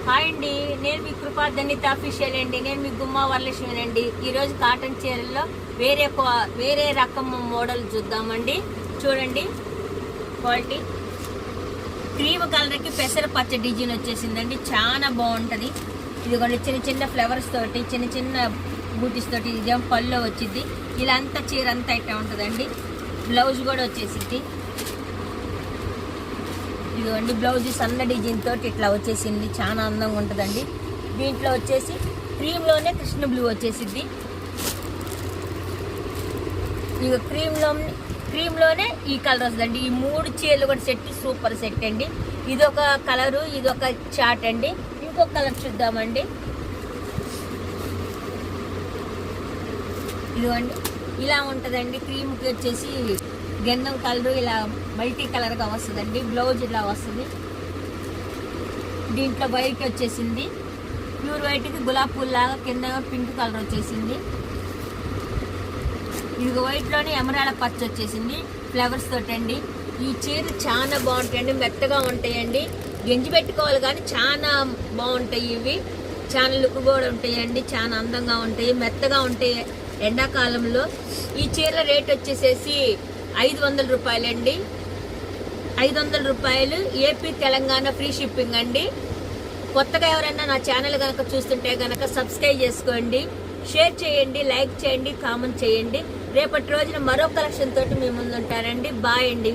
Hi అండి, నేను మీ కృపా ధన్యత అఫీషియల్ అండి. నేను మీ గుమ్మా వరలక్ష్మి అండి. ఈరోజు కాటన్ చీరల్లో వేరే రకం మోడల్ చూద్దామండి. చూడండి, క్వాలిటీ క్రీమ్ కలర్కి పెసర పచ్చ డిజైన్ వచ్చేసిందండి. చాలా బాగుంటుంది. ఇదిగోండి, చిన్న చిన్న ఫ్లవర్స్ తోటి, చిన్న చిన్న బూటీస్ తోటి ఇదేం పళ్ళు వచ్చింది. ఇలా అంతా చీర అంతా ఇట్లా ఉంటుందండి. బ్లౌజ్ కూడా వచ్చేసింది. ఇదిగోండి, బ్లౌజ్ సన్న డిజైన్ తోటి ఇట్లా వచ్చేసింది. చాలా అందంగా ఉంటుందండి. దీంట్లో వచ్చేసి క్రీమ్లోనే కృష్ణ బ్లూ వచ్చేసింది. ఇక క్రీమ్లోనే ఈ కలర్ వస్తుందండి. ఈ 3 చీరలు కూడా సెట్ సూపర్ సెట్ అండి. ఇదొక కలరు, ఇదొక చాట్ అండి. ఇంకొక కలర్ చూద్దామండి. ఇదిగోండి, ఇలా ఉంటుందండి. క్రీమ్కి వచ్చేసి గంధం కలరు ఇలా మల్టీ కలర్గా వస్తుందండి. బ్లౌజ్ ఇలా వస్తుంది. దీంట్లో వైట్ వచ్చేసింది. ప్యూర్ వైట్కి గులాబీ పూల్ లాగా కింద పింక్ కలర్ వచ్చేసింది. ఇది వైట్లోనే ఎమరాల పచ్చ వచ్చేసింది ఫ్లవర్స్ తోటండి. ఈ చీర చాలా బాగుంటాయండి, మెత్తగా ఉంటాయండి. గెంజి పెట్టుకోవాలి కానీ చాలా బాగుంటాయి. ఇవి చాలా లుక్ కూడా ఉంటాయండి. చాలా అందంగా ఉంటాయి, మెత్తగా ఉంటాయి ఎండాకాలంలో. ఈ చీర రేట్ వచ్చేసేసి 500 రూపాయలండి. 500 రూపాయలు. ఏపీ తెలంగాణ ఫ్రీ షిప్పింగ్ అండి. కొత్తగా ఎవరైనా నా ఛానల్ కనుక చూస్తుంటే కనుక సబ్స్క్రైబ్ చేసుకోండి, షేర్ చేయండి, లైక్ చేయండి, కామెంట్ చేయండి. రేపటి రోజున మరో కలెక్షన్ తోటి మీ ముందు ఉంటారండి. బాయ్ అండి.